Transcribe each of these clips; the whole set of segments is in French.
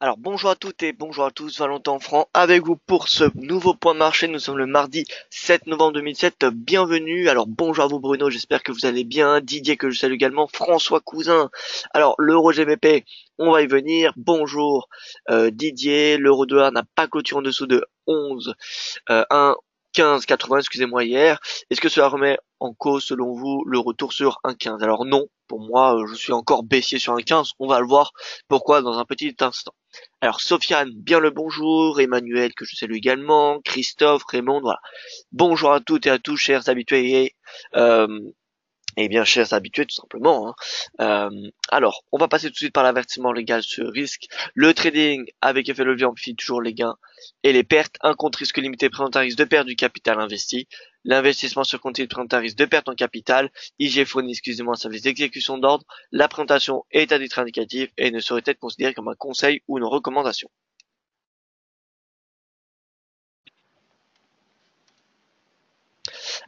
Alors bonjour à toutes et bonjour à tous, Valentin Franc avec vous pour ce nouveau point de marché. Nous sommes le mardi 7 novembre 2007, bienvenue. Alors bonjour à vous Bruno, j'espère que vous allez bien. Didier que je salue également, François Cousin. Alors l'euro GBP, on va y venir. Bonjour Didier, l'euro dollar n'a pas clôturé en dessous de 11, 1, 15,80, excusez-moi hier. Est-ce que cela remet en cause selon vous le retour sur 1,15? Alors non, pour moi je suis encore baissier sur 1,15, on va le voir pourquoi dans un petit instant. Alors Sofiane, bien le bonjour, Emmanuel que je salue également, Christophe, Raymond, voilà. Bonjour à toutes et à tous, chers habitués et bien chers habitués tout simplement. Alors, on va passer tout de suite par l'avertissement légal sur risque. Le trading avec effet levier amplifie toujours les gains et les pertes. Un compte risque limité présente un risque de perte du capital investi. L'investissement sur compte présente un risque de perte en capital. IG fournit exclusivement un service d'exécution d'ordre. La présentation est à titre indicatif et ne saurait être considérée comme un conseil ou une recommandation.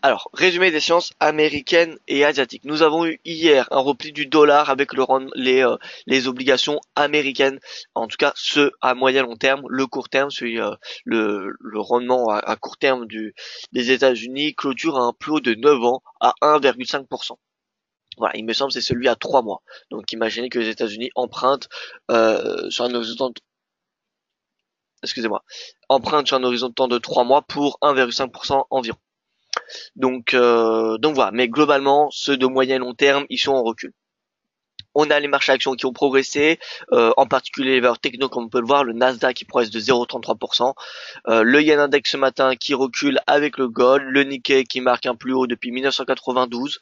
Alors, résumé des sciences américaines et asiatiques. Nous avons eu hier un repli du dollar avec les obligations américaines. En tout cas, ceux à moyen long terme, le court terme, le rendement à court terme des États-Unis clôture à un plus haut de 9 ans à 1,5%. Voilà, il me semble que c'est celui à 3 mois. Donc imaginez que les États-Unis sur un horizon empruntent sur un horizon de temps de 3 mois pour 1,5% environ. Donc voilà. Mais globalement, ceux de moyen et long terme, ils sont en recul. On a les marchés actions qui ont progressé, en particulier les valeurs techno, comme on peut le voir, le Nasdaq qui progresse de 0,33%, le Yen Index ce matin qui recule avec le gold, le Nikkei qui marque un plus haut depuis 1992,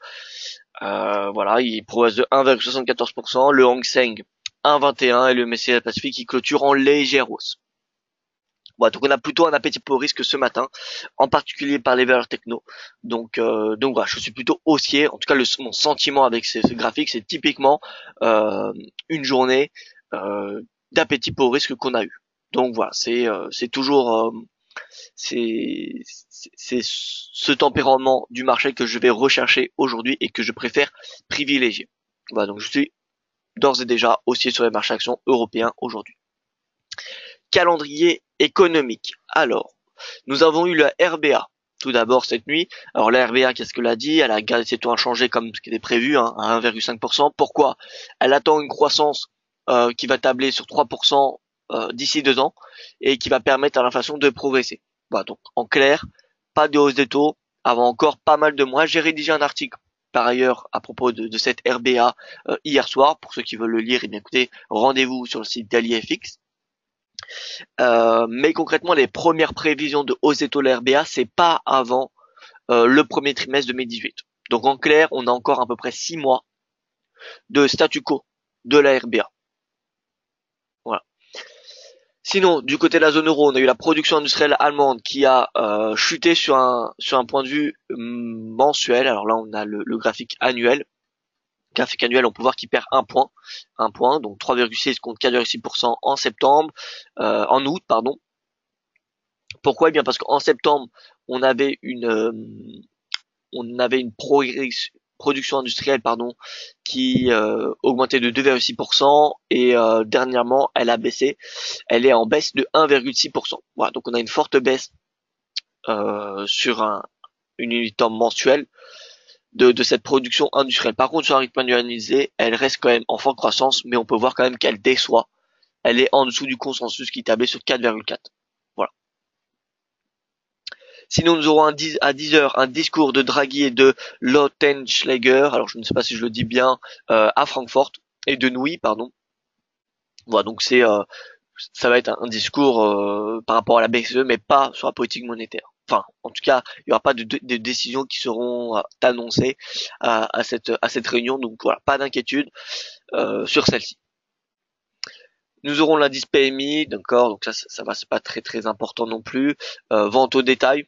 voilà, il progresse de 1,74%, le Hang Seng 1,21 et le MSCI Pacifique qui clôture en légère hausse. Voilà, donc on a plutôt un appétit pour risque ce matin, en particulier par les valeurs techno. Donc voilà, je suis plutôt haussier. En tout cas, mon sentiment avec ce graphique, c'est typiquement une journée d'appétit pour risque qu'on a eu. Donc voilà, c'est toujours c'est ce tempérament du marché que je vais rechercher aujourd'hui et que je préfère privilégier. Voilà, donc je suis d'ores et déjà haussier sur les marchés actions européens aujourd'hui. Calendrier économique. Alors, nous avons eu la RBA tout d'abord cette nuit. Alors la RBA, qu'est-ce qu'elle a dit? Elle a gardé ses taux inchangés comme ce qui était prévu, hein, à 1,5%. Pourquoi? Elle attend une croissance qui va tabler sur 3% d'ici 2 ans et qui va permettre à l'inflation de progresser. Voilà, donc en clair, pas de hausse des taux avant encore pas mal de mois. J'ai rédigé un article par ailleurs à propos de cette RBA hier soir. Pour ceux qui veulent le lire, et bien écoutez, rendez-vous sur le site d'AliFX. Mais concrètement, les premières prévisions de hausse des taux de la RBA, c'est pas avant le premier trimestre 2018. Donc en clair, on a encore à peu près 6 mois de statu quo de la RBA. Voilà. Sinon, du côté de la zone euro, on a eu la production industrielle allemande qui a chuté sur un point de vue mensuel. Alors là, on a le graphique annuel. Graphique annuel, on peut voir qu'il perd un point, donc 3,6 contre 4,6% en septembre, en août, pardon. Pourquoi? Eh bien parce qu'en septembre, on avait une production industrielle qui augmentait de 2,6% et dernièrement elle a baissé, elle est en baisse de 1,6%. Voilà, donc on a une forte baisse sur une unité mensuelle de cette production industrielle. Par contre sur un rythme annualisé, elle reste quand même en forte croissance, mais on peut voir quand même qu'elle déçoit. Elle est en dessous du consensus qui tablait sur 4,4. Voilà. Sinon, nous aurons à 10 heures un discours de Draghi et de Lautenschläger, alors je ne sais pas si je le dis bien, à Francfort, et de Nouy, pardon. Voilà, donc ça va être un discours par rapport à la BCE, mais pas sur la politique monétaire. Enfin, en tout cas, il n'y aura pas de décisions qui seront annoncées à cette réunion, donc voilà, pas d'inquiétude sur celle-ci. Nous aurons l'indice PMI, d'accord, donc ça va, c'est pas très très important non plus. Vente au détail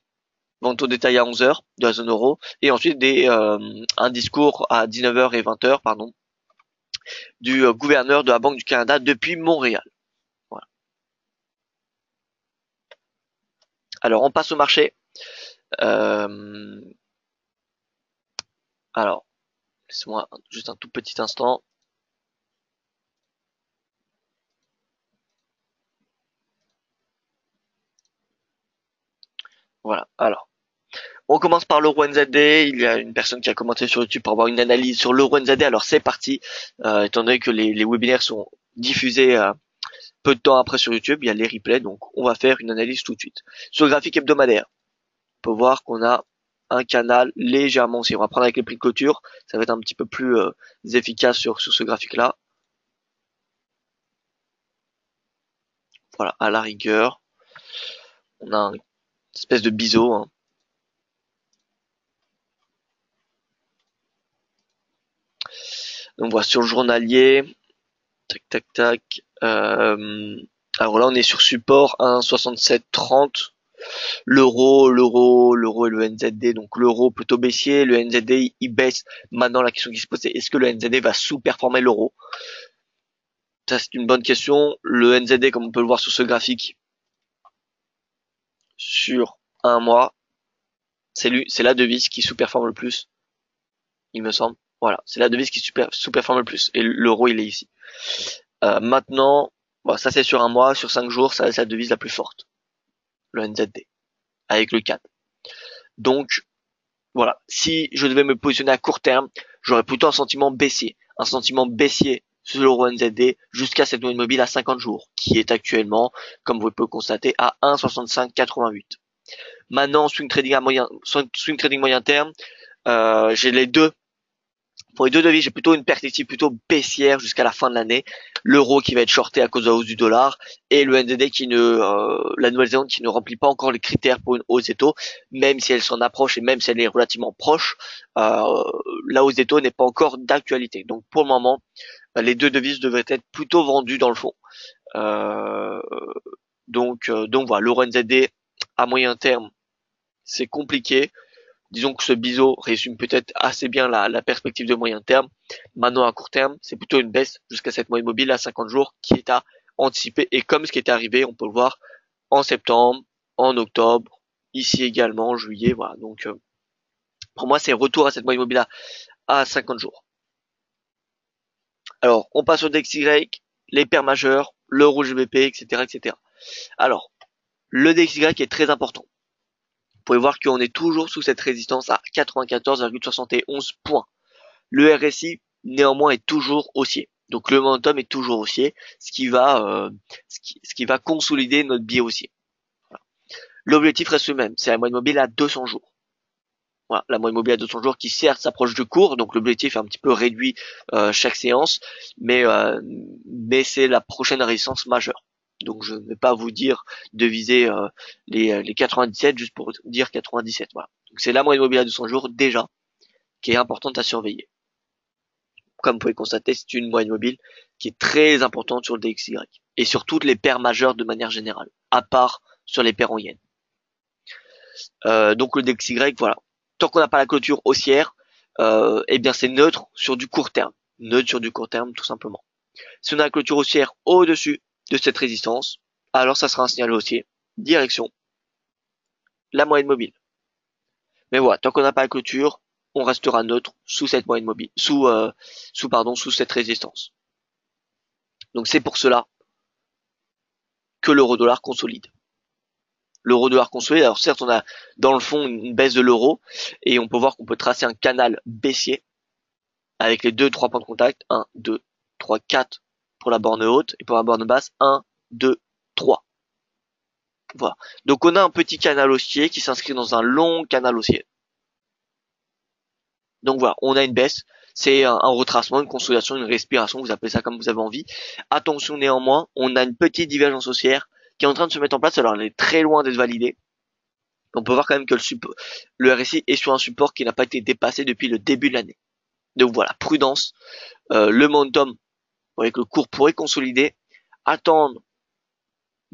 à 11 heures de la zone euro, et ensuite un discours à 19 heures et 20 heures, pardon, du gouverneur de la Banque du Canada depuis Montréal. Voilà. Alors on passe au marché. Euh, alors, laissez-moi juste un tout petit instant. Voilà. Alors, on commence par l'euro NZD. Il y a une personne qui a commenté sur YouTube pour avoir une analyse sur l'euro NZD. Alors c'est parti. Étant donné que les webinaires sont diffusés peu de temps après sur YouTube, il y a les replays, donc on va faire une analyse tout de suite. Sur le graphique hebdomadaire, on peut voir qu'on a un canal légèrement haussier. On va prendre avec les prix de clôture, ça va être un petit peu plus efficace sur ce graphique-là. Voilà, à la rigueur, on a une espèce de biseau, hein. Donc voilà, sur le journalier, tac tac tac. Alors là, on est sur support 1,6730. L'euro et le NZD. Donc l'euro plutôt baissier, le NZD il baisse. Maintenant, la question qui se pose, c'est est-ce que le NZD va sous-performer l'euro? Ça, c'est une bonne question. Le NZD, comme on peut le voir sur ce graphique, sur un mois, c'est la devise qui sous-performe le plus, il me semble. Voilà, c'est la devise qui sous-performe le plus. Et l'euro, il est ici. Maintenant, bon, ça c'est sur un mois, sur 5 jours, ça c'est la devise la plus forte, le NZD, avec le CAD. Donc, voilà, si je devais me positionner à court terme, j'aurais plutôt un sentiment baissier. Un sentiment baissier sur l'euro NZD jusqu'à cette moyenne mobile à 50 jours, qui est actuellement, comme vous pouvez le constater, à 1,6588. Maintenant, swing trading moyen terme, j'ai les deux. Pour les deux devises, j'ai plutôt une perspective plutôt baissière jusqu'à la fin de l'année. L'euro qui va être shorté à cause de la hausse du dollar et le NZD la Nouvelle-Zélande qui ne remplit pas encore les critères pour une hausse des taux, même si elle s'en approche et même si elle est relativement proche, la hausse des taux n'est pas encore d'actualité. Donc pour le moment, les deux devises devraient être plutôt vendues dans le fond. Euh, donc voilà, l'euro NZD à moyen terme, c'est compliqué. Disons que ce biseau résume peut-être assez bien la perspective de moyen terme. Maintenant, à court terme, c'est plutôt une baisse jusqu'à cette moyenne mobile à 50 jours qui est à anticiper. Et comme ce qui est arrivé, on peut le voir en septembre, en octobre, ici également, en juillet. Voilà. Donc, pour moi, c'est retour à cette moyenne mobile à 50 jours. Alors, on passe au DXY, les paires majeures, l'euro GBP, etc., etc. Alors, le DXY est très important. Vous pouvez voir qu'on est toujours sous cette résistance à 94,71 points. Le RSI, néanmoins, est toujours haussier. Donc le momentum est toujours haussier, ce qui va consolider notre biais haussier. Voilà. L'objectif reste le même, c'est la moyenne mobile à 200 jours. Voilà, la moyenne mobile à 200 jours qui certes s'approche du cours, donc l'objectif est un petit peu réduit chaque séance, mais c'est la prochaine résistance majeure. Donc je ne vais pas vous dire de viser les 97 juste pour dire 97. Voilà. Donc c'est la moyenne mobile à 200 jours déjà qui est importante à surveiller. Comme vous pouvez constater, c'est une moyenne mobile qui est très importante sur le DXY et sur toutes les paires majeures de manière générale, à part sur les paires en yen. Donc le DXY, voilà. Tant qu'on n'a pas la clôture haussière, eh bien c'est neutre sur du court terme. Neutre sur du court terme, tout simplement. Si on a la clôture haussière au-dessus de cette résistance, alors ça sera un signal haussier. Direction la moyenne mobile. Mais voilà, tant qu'on n'a pas la clôture, on restera neutre sous cette moyenne mobile, sous cette résistance. Donc c'est pour cela que l'euro-dollar consolide. L'euro-dollar consolide, alors certes on a dans le fond une baisse de l'euro et on peut voir qu'on peut tracer un canal baissier avec les 2-3 points de contact, 1, 2, 3, 4 pour la borne haute et pour la borne basse, 1, 2, 3. Voilà. Donc on a un petit canal haussier qui s'inscrit dans un long canal haussier. Donc voilà, on a une baisse, c'est un retracement, une consolidation, une respiration, vous appelez ça comme vous avez envie. Attention néanmoins, on a une petite divergence haussière qui est en train de se mettre en place, alors elle est très loin d'être validée. On peut voir quand même que le RSI est sur un support qui n'a pas été dépassé depuis le début de l'année. Donc voilà, prudence. Le momentum, vous voyez que le cours pourrait consolider, attendre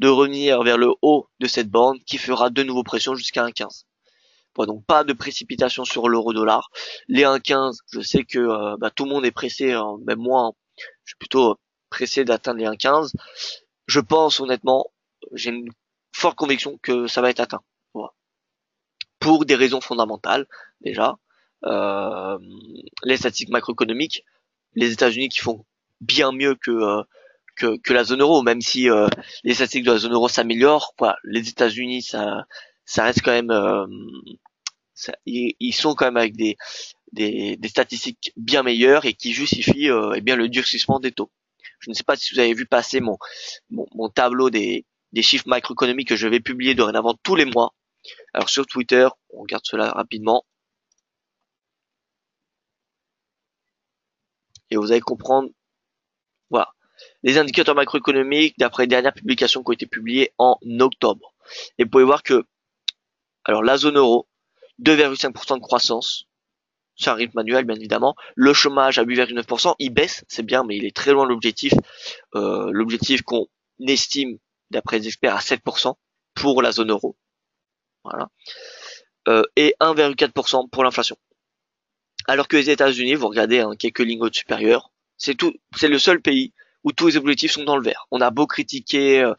de revenir vers le haut de cette borne qui fera de nouveau pression jusqu'à 1,15. Voilà, donc pas de précipitation sur l'euro-dollar. Les 1,15, je sais que tout le monde est pressé, hein, même moi, hein, je suis plutôt pressé d'atteindre les 1,15. Je pense honnêtement, j'ai une forte conviction que ça va être atteint. Voilà. Pour des raisons fondamentales, déjà. Les statistiques macroéconomiques, les États-Unis qui font bien mieux que la zone euro, même si les statistiques de la zone euro s'améliorent. Voilà, les États-Unis, ça ça reste quand même, ils sont quand même avec des statistiques bien meilleures et qui justifient eh bien le durcissement des taux. Je ne sais pas si vous avez vu passer mon tableau des chiffres macroéconomiques que je vais publier dorénavant tous les mois. Alors sur Twitter, on regarde cela rapidement et vous allez comprendre. Voilà. Les indicateurs macroéconomiques d'après les dernières publications qui ont été publiées en octobre. Et vous pouvez voir que, alors la zone euro, 2,5% de croissance, c'est un rythme annuel bien évidemment. Le chômage à 8,9%, il baisse, c'est bien, mais il est très loin de l'objectif qu'on estime d'après les experts à 7% pour la zone euro. Voilà. Et 1,4% pour l'inflation. Alors que les États-Unis, vous regardez quelques lignes au supérieur, c'est le seul pays où tous les objectifs sont dans le vert. On a beau critiquer,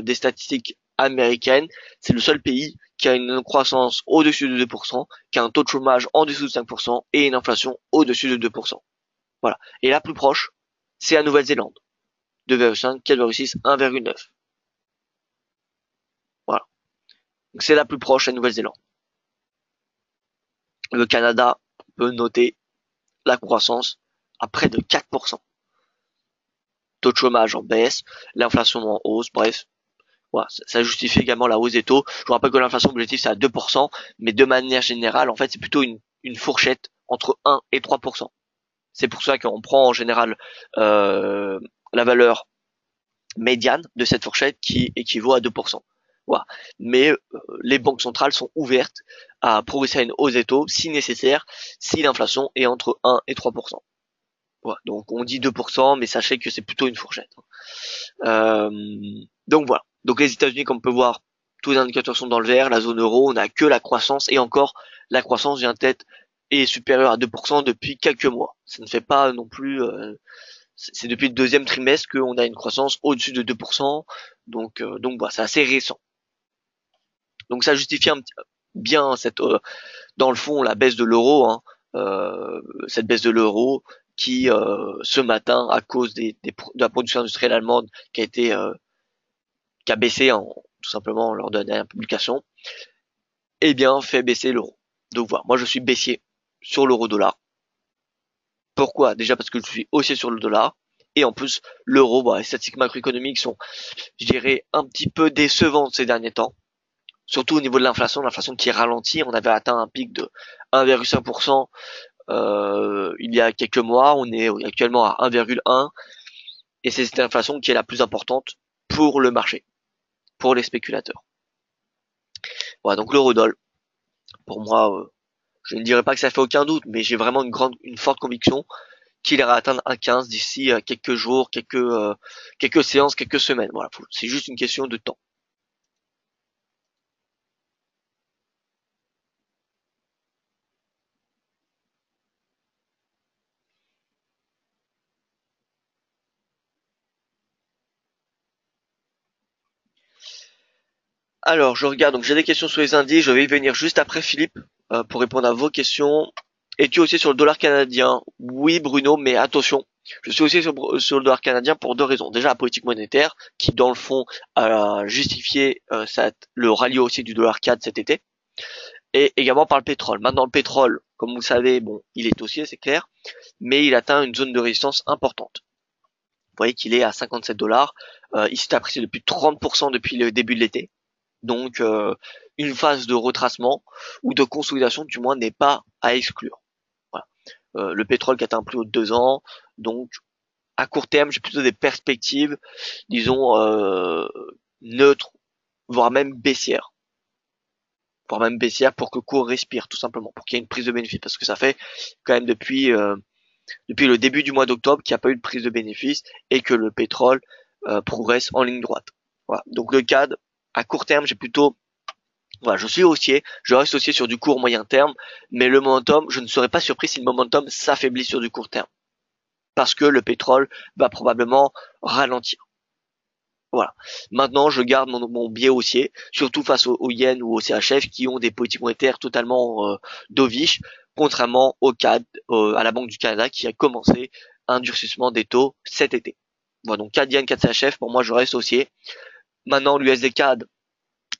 des statistiques américaines, c'est le seul pays qui a une croissance au-dessus de 2%, qui a un taux de chômage en dessous de 5% et une inflation au-dessus de 2%. Voilà. Et la plus proche, c'est la Nouvelle-Zélande. 2,5, 4,6, 1,9. Voilà. Donc c'est la plus proche, la Nouvelle-Zélande. Le Canada peut noter la croissance à près de 4%. Taux de chômage en baisse, l'inflation en hausse, bref. Voilà, ça justifie également la hausse des taux. Je vous rappelle que l'inflation objective c'est à 2%, mais de manière générale, en fait, c'est plutôt une fourchette entre 1 et 3%. C'est pour ça qu'on prend en général la valeur médiane de cette fourchette qui équivaut à 2%. Voilà. Mais les banques centrales sont ouvertes à progresser à une hausse des taux si nécessaire, si l'inflation est entre 1 et 3%. Voilà. Donc on dit 2%, mais sachez que c'est plutôt une fourchette. Donc voilà. Donc les États-Unis, comme on peut voir, tous les indicateurs sont dans le vert. La zone euro, on n'a que la croissance et encore la croissance vient peut-être est supérieure à 2% depuis quelques mois. Ça ne fait pas non plus. C'est depuis le deuxième trimestre qu'on a une croissance au-dessus de 2%. Donc voilà, c'est assez récent. Donc ça justifie bien cette, dans le fond, la baisse de l'euro. Hein, cette baisse de l'euro qui ce matin à cause de la production industrielle allemande qui a baissé tout simplement lors de la dernière publication, eh bien fait baisser l'euro. Donc voilà, moi je suis baissier sur l'euro dollar. Pourquoi? Déjà parce que je suis haussier sur le dollar et en plus l'euro, les statistiques macroéconomiques sont, je dirais, un petit peu décevantes ces derniers temps. Surtout au niveau de l'inflation qui ralentit. On avait atteint un pic de 1,5% il y a quelques mois, on est actuellement à 1,1 et c'est cette inflation qui est la plus importante pour le marché, pour les spéculateurs. Voilà, donc l'eurodoll, pour moi, je ne dirais pas que ça fait aucun doute, mais j'ai vraiment une forte conviction qu'il ira atteindre 1,15 d'ici quelques jours, quelques séances, quelques semaines. Voilà, c'est juste une question de temps. Alors, je regarde, donc j'ai des questions sur les indices, je vais y venir juste après Philippe pour répondre à vos questions. Es-tu aussi sur le dollar canadien? Oui, Bruno, mais attention, je suis aussi sur le dollar canadien pour deux raisons. Déjà, la politique monétaire, qui dans le fond a justifié le rallye haussier du dollar CAD cet été, et également par le pétrole. Maintenant, le pétrole, comme vous le savez, bon, il est haussier, c'est clair, mais il atteint une zone de résistance importante. Vous voyez qu'il est à 57 dollars. Il s'est apprécié depuis 30% depuis le début de l'été. Donc une phase de retracement ou de consolidation du moins n'est pas à exclure. Voilà. Le pétrole qui atteint un plus haut de 2 ans, donc à court terme j'ai plutôt des perspectives, disons neutres, voire même baissières. Voire même baissières pour que le cours respire tout simplement, pour qu'il y ait une prise de bénéfice, parce que ça fait quand même depuis le début du mois d'octobre qu'il n'y a pas eu de prise de bénéfice et que le pétrole progresse en ligne droite. Voilà. Donc le CAD, à court terme, j'ai plutôt voilà, je suis haussier, je reste haussier sur du court moyen terme, mais le momentum, je ne serais pas surpris si le momentum s'affaiblit sur du court terme. Parce que le pétrole va probablement ralentir. Voilà. Maintenant, je garde mon biais haussier, surtout face au yen ou au CHF qui ont des politiques monétaires totalement dovish, contrairement au CAD, à la Banque du Canada qui a commencé un durcissement des taux cet été. Voilà, donc CAD yen, CAD CHF, pour moi je reste haussier. Maintenant, l'USD CAD,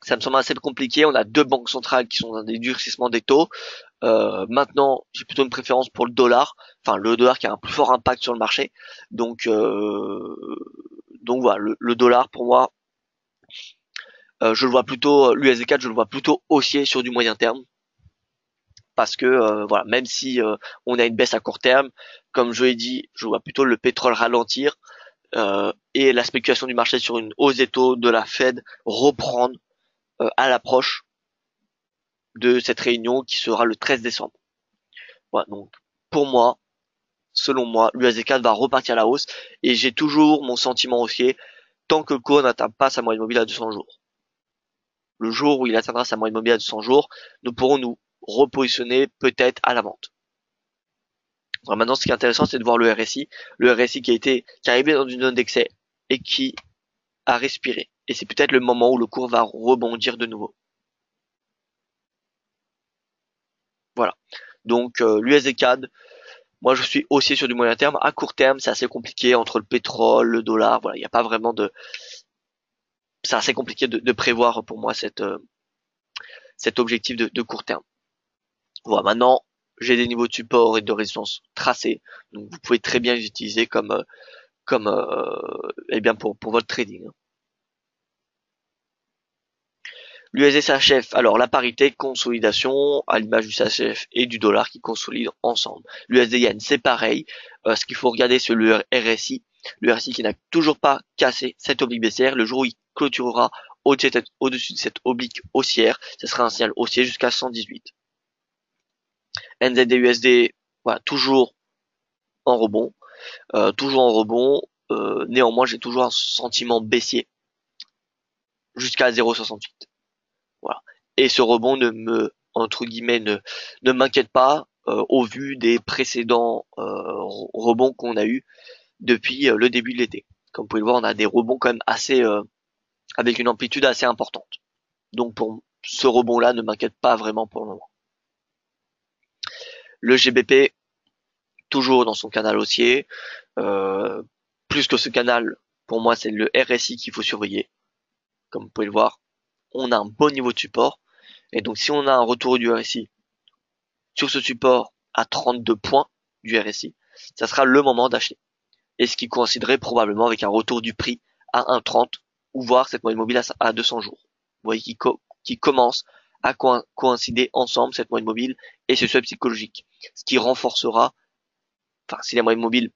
Ça me semble assez compliqué. On a deux banques centrales qui sont dans des durcissements des taux. Maintenant, j'ai plutôt une préférence pour le dollar. Enfin, le dollar qui a un plus fort impact sur le marché. Donc, voilà, le dollar pour moi, je le vois plutôt, l'USD4, je le vois plutôt haussier sur du moyen terme. Parce que voilà, même si on a une baisse à court terme, comme je l'ai dit, je vois plutôt le pétrole ralentir et la spéculation du marché sur une hausse des taux de la Fed reprendre à l'approche de cette réunion qui sera le 13 décembre. Voilà, donc pour moi, selon moi, l'USD4 va repartir à la hausse et j'ai toujours mon sentiment haussier tant que le cours n'atteint pas sa moyenne mobile à 200 jours. Le jour où il atteindra sa moyenne mobile à 200 jours, nous pourrons nous repositionner peut-être à la vente. Alors maintenant, ce qui est intéressant, c'est de voir le RSI. Le RSI qui est arrivé dans une zone d'excès et qui a respiré. Et c'est peut-être le moment où le cours va rebondir de nouveau. Voilà. Donc l'USD-CAD, moi je suis haussier sur du moyen terme. À court terme, c'est assez compliqué entre le pétrole, le dollar. Voilà, il n'y a pas vraiment de. C'est assez compliqué de prévoir pour moi cet objectif de court terme. Voilà. Maintenant, j'ai des niveaux de support et de résistance tracés, donc vous pouvez très bien les utiliser comme eh bien pour votre trading. L'USD CHF, alors la parité consolidation à l'image du CHF et du dollar qui consolident ensemble. L'USD Yen c'est pareil. Ce qu'il faut regarder c'est le RSI. Le RSI qui n'a toujours pas cassé cette oblique baissière. Le jour où il clôturera au-dessus de cette oblique haussière, ce sera un signal haussier jusqu'à 118. NZD USD, voilà, toujours en rebond. Néanmoins, j'ai toujours un sentiment baissier jusqu'à 0,68. Voilà. Et ce rebond entre guillemets, ne m'inquiète pas au vu des précédents rebonds qu'on a eu depuis le début de l'été. Comme vous pouvez le voir, on a des rebonds quand même assez avec une amplitude assez importante. Donc pour ce rebond-là, ne m'inquiète pas vraiment pour le moment. Le GBP, toujours dans son canal haussier. Plus que ce canal, pour moi, c'est le RSI qu'il faut surveiller. Comme vous pouvez le voir, on a un bon niveau de support. Et donc si on a un retour du RSI sur ce support à 32 points du RSI, ça sera le moment d'acheter. Et ce qui coïnciderait probablement avec un retour du prix à 1,30 ou voir cette moyenne mobile à 200 jours. Vous voyez qui commence à coïncider ensemble cette moyenne mobile et ce swap psychologique. Ce qui renforcera, enfin si la moyenne mobile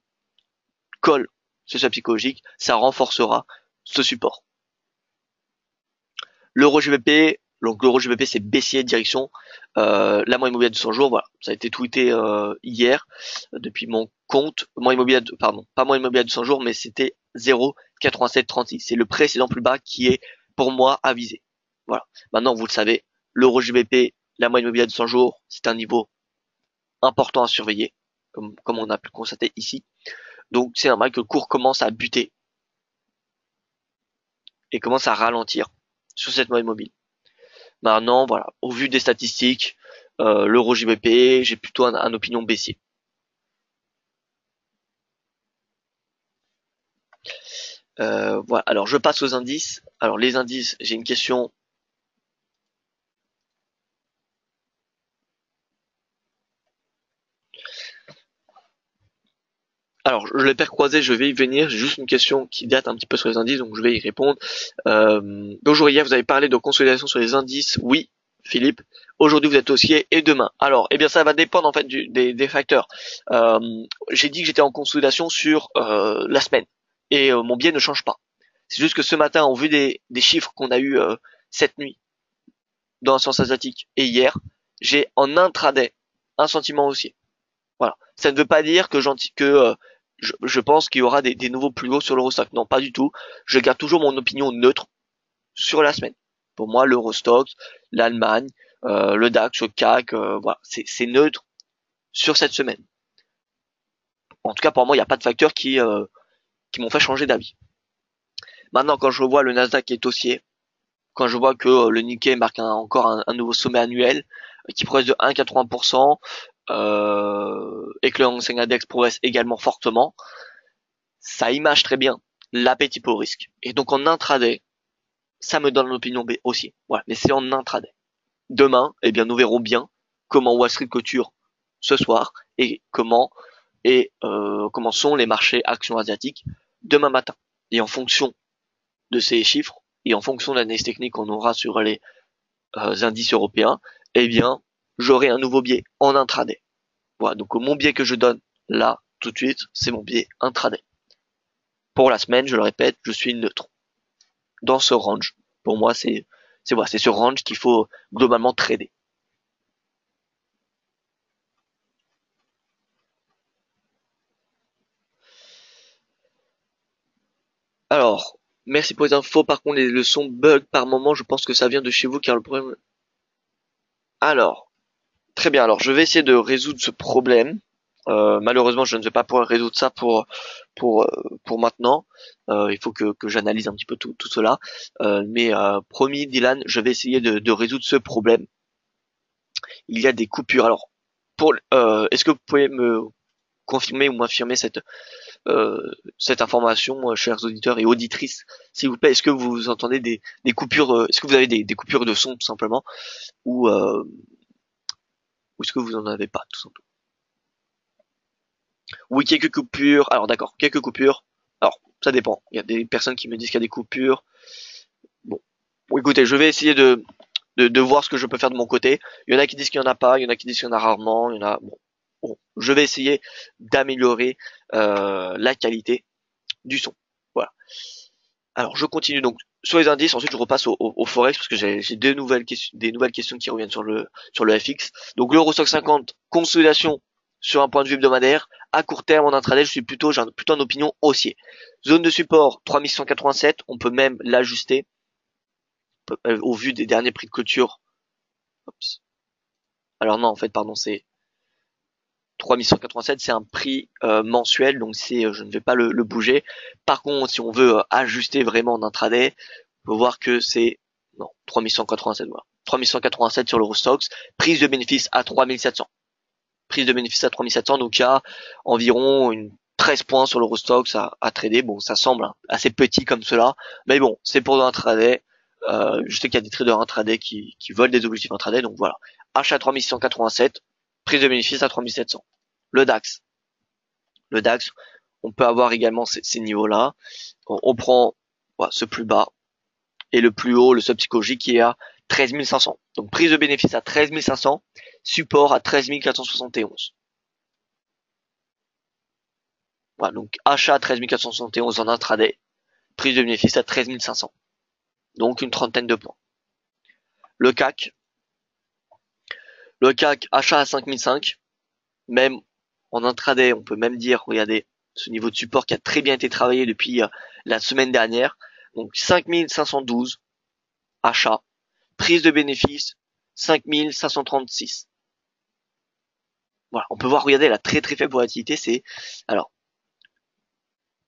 colle ce swap psychologique, ça renforcera ce support. L'euro GBP, donc l'euro GBP c'est baissier direction la moyenne mobile à 200 jours, voilà, ça a été tweeté hier depuis mon compte, moyenne mobile pas moyenne mobile à 200 jours, mais c'était 0,8736. C'est le précédent plus bas qui est pour moi à viser. Voilà. Maintenant vous le savez, l'euro GBP, la moyenne mobile à 200 jours, c'est un niveau important à surveiller, comme on a pu le constater ici. Donc c'est normal que le cours commence à buter et commence à ralentir sur cette moyenne mobile. Maintenant, voilà, au vu des statistiques, l'euro GBP, j'ai plutôt un opinion baissier. Voilà. Alors je passe aux indices. Alors les indices, j'ai une question. Alors je l'ai pas croisé, je vais y venir. J'ai juste une question qui date un petit peu sur les indices, donc je vais y répondre. Bonjour, hier vous avez parlé de consolidation sur les indices. Oui, Philippe. Aujourd'hui vous êtes haussier et demain. Alors, eh bien ça va dépendre en fait des facteurs. J'ai dit que j'étais en consolidation sur la semaine et mon biais ne change pas. C'est juste que ce matin, au vu des chiffres qu'on a eu cette nuit dans le sens asiatique et hier, j'ai en intraday un sentiment haussier. Voilà. Ça ne veut pas dire que je pense qu'il y aura des nouveaux plus hauts sur l'Eurostock. Non, pas du tout. Je garde toujours mon opinion neutre sur la semaine. Pour moi, l'Eurostock, l'Allemagne, le DAX, le CAC, voilà, c'est neutre sur cette semaine. En tout cas, pour moi, il n'y a pas de facteurs qui m'ont fait changer d'avis. Maintenant, quand je vois le Nasdaq qui est haussier, quand je vois que le Nikkei marque encore un nouveau sommet annuel qui progresse de 1,80%, et que le Hang Seng Index progresse également fortement, ça image très bien l'appétit pour le risque. Et donc en intraday, ça me donne l'opinion B aussi. Voilà, mais c'est en intraday. Demain, eh bien, nous verrons bien comment Wall Street clôture ce soir et comment sont les marchés actions asiatiques demain matin. Et en fonction de ces chiffres et en fonction de l'analyse technique qu'on aura sur les indices européens, eh bien, j'aurai un nouveau biais en intraday. Voilà, donc mon biais que je donne là tout de suite, c'est mon biais intraday. Pour la semaine, je le répète, je suis neutre. Dans ce range, pour moi, c'est ce range qu'il faut globalement trader. Alors, merci pour les infos. Par contre, les leçons bug par moment, je pense que ça vient de chez vous car le problème. Alors, très bien. Alors, je vais essayer de résoudre ce problème. Malheureusement, je ne vais pas pouvoir résoudre ça pour maintenant. Il faut que j'analyse un petit peu tout cela. Mais promis, Dylan, je vais essayer de résoudre ce problème. Il y a des coupures. Alors, est-ce que vous pouvez me confirmer ou m'affirmer cette information, chers auditeurs et auditrices, s'il vous plaît? Est-ce que vous entendez des coupures? Est-ce que vous avez des coupures de son tout simplement, ou est-ce que vous en avez pas tout simplement? Oui, quelques coupures. Alors d'accord, quelques coupures. Alors ça dépend. Il y a des personnes qui me disent qu'il y a des coupures. Bon, écoutez, je vais essayer de voir ce que je peux faire de mon côté. Il y en a qui disent qu'il y en a pas, il y en a qui disent qu'il y en a rarement, il y en a. Bon, je vais essayer d'améliorer la qualité du son. Voilà. Alors je continue donc sur les indices, ensuite je repasse au forex parce que j'ai des nouvelles questions qui reviennent sur le FX. Donc l'Euro Stoxx 50, consolidation sur un point de vue hebdomadaire. À court terme en intraday, j'ai plutôt une opinion haussier. Zone de support 3187, on peut même l'ajuster au vu des derniers prix de clôture. Oups. Alors non, en fait, pardon, c'est 3187, c'est un prix mensuel, donc je ne vais pas le bouger. Par contre, si on veut ajuster vraiment en intraday, on peut voir que c'est 3187, voilà. 3187 sur l'Eurostoxx, prise de bénéfice à 3700. Prise de bénéfice à 3700, donc il y a environ 13 points sur l'Eurostoxx à trader. Bon, ça semble assez petit comme cela, mais bon, c'est pour l'intraday. Je sais qu'il y a des traders intraday qui veulent des objectifs intraday, donc voilà. Achat à 3687, prise de bénéfice à 3700. Le DAX. Le DAX, on peut avoir également ces niveaux-là. On prend ce plus bas et le plus haut, le seuil psychologique qui est à 13 500. Donc prise de bénéfice à 13 500, support à 13 471. Voilà, donc achat à 13 471 en intraday, prise de bénéfice à 13 500. Donc une trentaine de points. Le CAC, achat à 5005, même en intraday, on peut même dire, regardez, ce niveau de support qui a très bien été travaillé depuis la semaine dernière. Donc 5512, achat, prise de bénéfice, 5536. Voilà, on peut voir, regardez, la très faible volatilité, alors,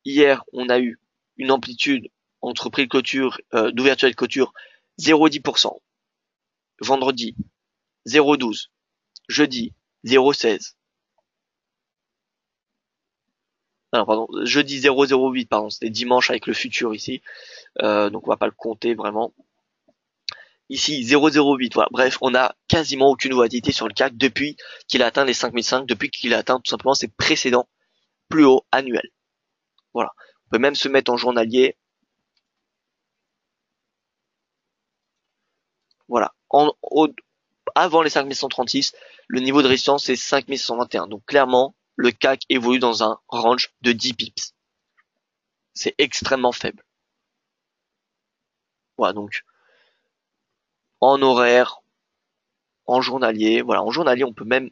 hier, on a eu une amplitude entre prix de clôture, d'ouverture et de clôture, 0,10%. Vendredi, 0,12. Jeudi, 0,16. Alors, pardon, jeudi 0,08, pardon, c'était dimanche avec le futur ici. Donc on va pas le compter vraiment. Ici 0,08, voilà. Bref, on a quasiment aucune volatilité sur le CAC depuis qu'il a atteint les 5005, depuis qu'il a atteint tout simplement ses précédents plus hauts annuels. Voilà. On peut même se mettre en journalier. Voilà. Avant les 5136, le niveau de résistance c'est 5121. Donc clairement, le CAC évolue dans un range de 10 pips. C'est extrêmement faible. Voilà, donc en horaire, en journalier, voilà, en journalier, on peut même,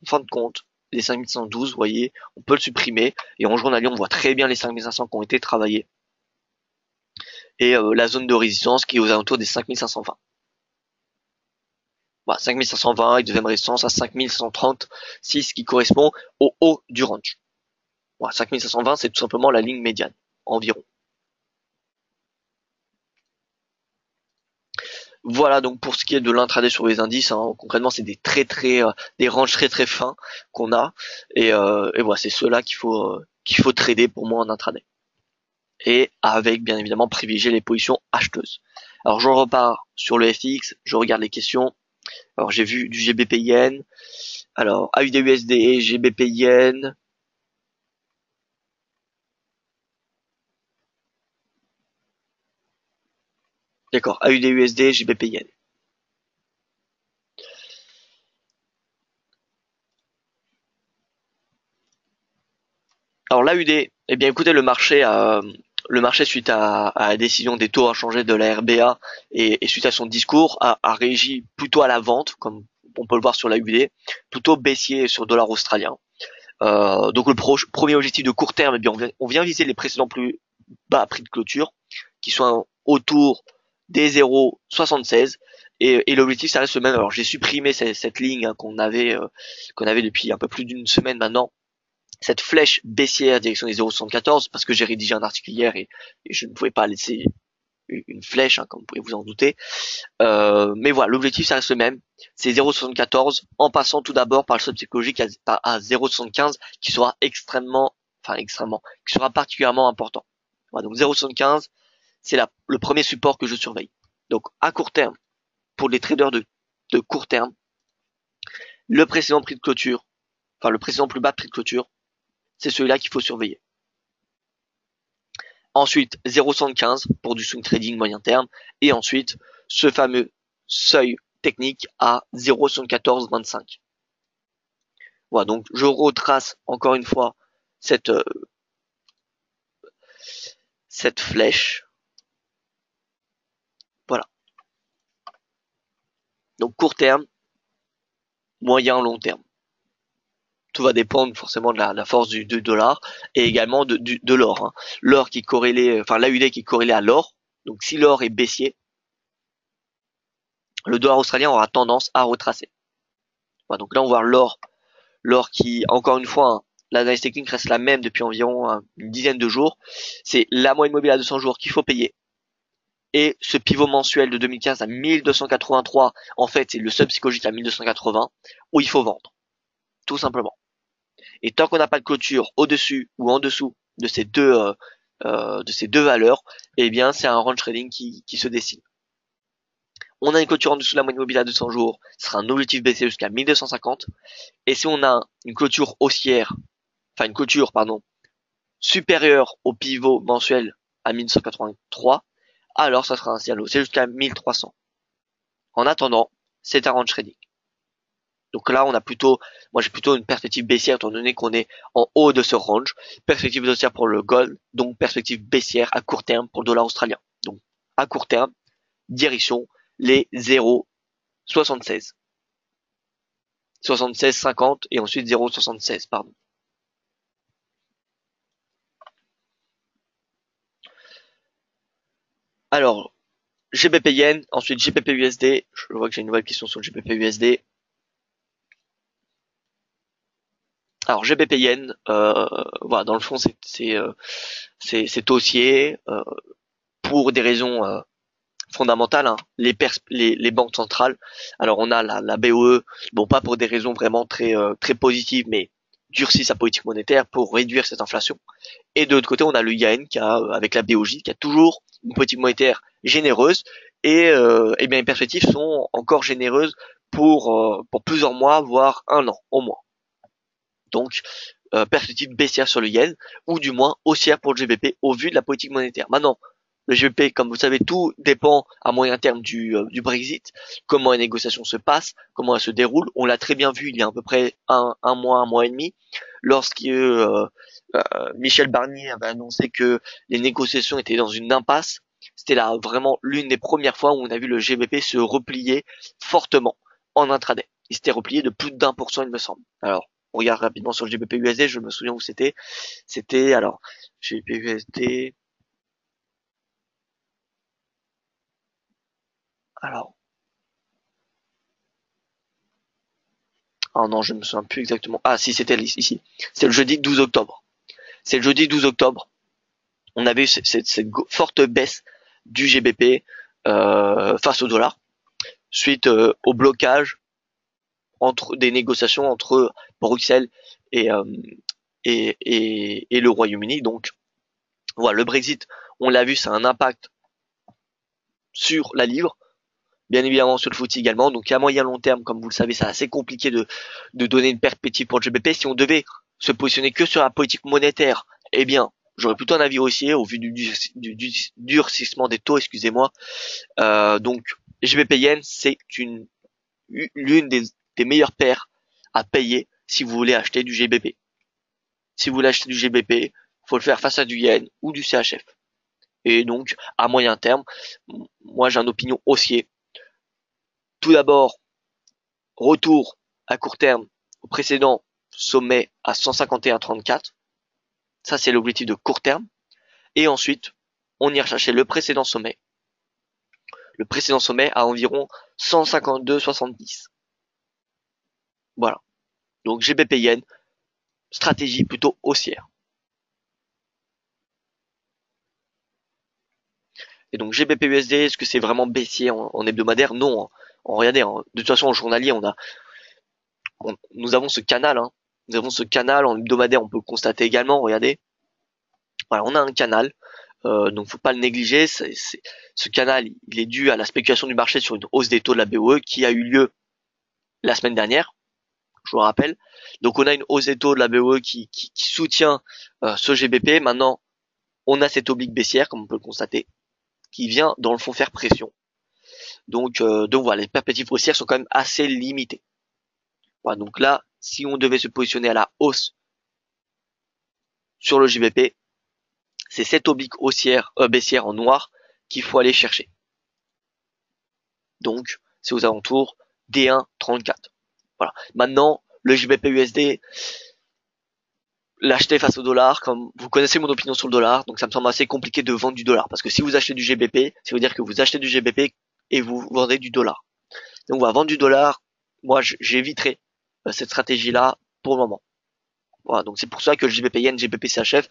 en fin de compte, les 5112, vous voyez, on peut le supprimer, et en journalier, on voit très bien les 5500 qui ont été travaillés, et la zone de résistance qui est aux alentours des 5520. Voilà, 5520 et deuxième résistance à 5536 qui correspond au haut du range. Voilà, 5520, c'est tout simplement la ligne médiane, environ. Voilà donc pour ce qui est de l'intraday sur les indices, hein, concrètement c'est des ranges très fins qu'on a et voilà c'est ceux-là qu'il faut trader pour moi en intraday. et avec bien évidemment privilégier les positions acheteuses. Alors je repars sur le FX, je regarde les questions. Alors j'ai vu du GBP Yen, alors AUD USD, GBP Yen. D'accord, AUD USD, GBP Yen. Alors l'AUD, eh bien écoutez, le marché suite à la décision des taux à changer de la RBA et suite à son discours a réagi plutôt à la vente, comme on peut le voir sur l'AUD, plutôt baissier sur le dollar australien. Donc le premier objectif de court terme, eh bien on vient viser les précédents plus bas prix de clôture, qui sont autour des 0,76 et l'objectif ça reste le même. Alors j'ai supprimé cette ligne hein, qu'on avait depuis un peu plus d'une semaine maintenant, cette flèche baissière direction des 0,74 parce que j'ai rédigé un article hier et je ne pouvais pas laisser une flèche hein, comme vous pouvez vous en douter. Mais voilà, l'objectif ça reste le même, c'est 0,74 en passant tout d'abord par le seuil psychologique à 0,75 qui sera qui sera particulièrement important. Voilà, donc 0,75 c'est le premier support que je surveille. Donc à court terme, pour les traders de court terme, le précédent prix de clôture, enfin le précédent plus bas prix de clôture, c'est celui-là qu'il faut surveiller. Ensuite 0,75 pour du swing trading moyen terme et ensuite ce fameux seuil technique à 0,7425. Voilà, donc je retrace encore une fois cette flèche. Voilà. Donc court terme, moyen, long terme. Tout va dépendre forcément de la force du dollar et également de l'or. Hein. L'or qui corrélait, enfin l'AUD qui corrélait à l'or. Donc si l'or est baissier, le dollar australien aura tendance à retracer. Voilà, donc là on voit l'or qui, encore une fois, hein, l'analyse technique reste la même depuis environ une dizaine de jours. C'est la moyenne mobile à 200 jours qu'il faut payer. Et ce pivot mensuel de 2015 à 1283, en fait, c'est le seuil psychologique à 1280, où il faut vendre. Tout simplement. Et tant qu'on n'a pas de clôture au-dessus ou en dessous de ces deux valeurs, eh bien, c'est un range trading qui se dessine. On a une clôture en dessous de la moyenne mobile à 200 jours, ce sera un objectif baissé jusqu'à 1250. Et si on a une clôture haussière, enfin une clôture, pardon, supérieure au pivot mensuel à 1183, alors ça sera un ciel haussier jusqu'à 1300. En attendant, c'est un range trading. Donc là, moi j'ai plutôt une perspective baissière étant donné qu'on est en haut de ce range. Perspective haussière pour le gold, donc perspective baissière à court terme pour le dollar australien. Donc à court terme, direction les 0,76. 76,50 et ensuite 0,76, pardon. Alors, GBP Yen, ensuite GBP USD. Je vois que j'ai une nouvelle question sur le GBP USD. Alors GBP Yen, voilà, dans le fond c'est haussier pour des raisons fondamentales. Hein. Les banques centrales. Alors on a la BOE, bon pas pour des raisons vraiment très positives, mais durcit sa politique monétaire pour réduire cette inflation. Et de l'autre côté, on a le yen qui a, avec la BOJ, qui a toujours une politique monétaire généreuse et bien les perspectives sont encore généreuses pour plusieurs mois, voire un an au moins. Donc perspective baissière sur le yen ou du moins haussière pour le GBP au vu de la politique monétaire. Maintenant, le GBP, comme vous savez, tout dépend à moyen terme du Brexit, comment les négociations se passent, comment elles se déroulent. On l'a très bien vu il y a à peu près un mois et demi, lorsque Michel Barnier avait annoncé que les négociations étaient dans une impasse. C'était là vraiment l'une des premières fois où on a vu le GBP se replier fortement en intraday. Il s'était replié de plus d'1%, il me semble. Alors, on regarde rapidement sur le GBP USD, je me souviens où c'était. C'était, alors, GBP USD. Alors, oh non, je ne me souviens plus exactement. Ah si, c'était ici. C'est le jeudi 12 octobre. C'est le jeudi 12 octobre. On avait eu cette forte baisse du GBP face au dollar suite au blocage entre des négociations entre Bruxelles et le Royaume-Uni. Donc Voilà, le Brexit, on l'a vu, ça a un impact sur la livre, bien évidemment sur le foot également. Donc à moyen long terme, comme vous le savez, c'est assez compliqué de donner une perspective pour le GBP. Si on devait se positionner que sur la politique monétaire, eh bien, j'aurais plutôt un avis haussier au vu du durcissement des taux, excusez-moi. Donc GBP Yen, c'est l'une des meilleures paires à payer si vous voulez acheter du GBP. Si vous voulez acheter du GBP, faut le faire face à du Yen ou du CHF. Et donc, à moyen terme, moi j'ai une opinion haussier. Tout d'abord, retour à court terme au précédent sommet à 151,34. Ça, c'est l'objectif de court terme. Et ensuite, on ira chercher le précédent sommet. Le précédent sommet à environ 152,70. Voilà. Donc GBP Yen, stratégie plutôt haussière. Et donc GBP USD, est-ce que c'est vraiment baissier en hebdomadaire? Non. Regardez, de toute façon en journalier, nous avons ce canal. Nous avons ce canal en hebdomadaire, on peut le constater également. Regardez, voilà, on a un canal. Donc faut pas le négliger. Ce canal, il est dû à la spéculation du marché sur une hausse des taux de la BOE qui a eu lieu la semaine dernière. Je vous rappelle. Donc on a une hausse des taux de la BOE qui soutient ce GBP. Maintenant, on a cette oblique baissière, comme on peut le constater, qui vient dans le fond faire pression. Donc voilà, les perspectives haussières sont quand même assez limitées. Voilà, donc là, si on devait se positionner à la hausse sur le GBP, c'est cette oblique haussière, baissière en noir qu'il faut aller chercher. Donc, c'est aux alentours des 1,34. Voilà. Maintenant, le GBP USD, l'acheter face au dollar, comme vous connaissez mon opinion sur le dollar, donc ça me semble assez compliqué de vendre du dollar. Parce que si vous achetez du GBP, ça veut dire que vous achetez du GBP et vous vendez du dollar. Donc, on va vendre du dollar. Moi, j'éviterai cette stratégie-là pour le moment. Voilà, donc c'est pour ça que le GBP Yen, GBP CHF,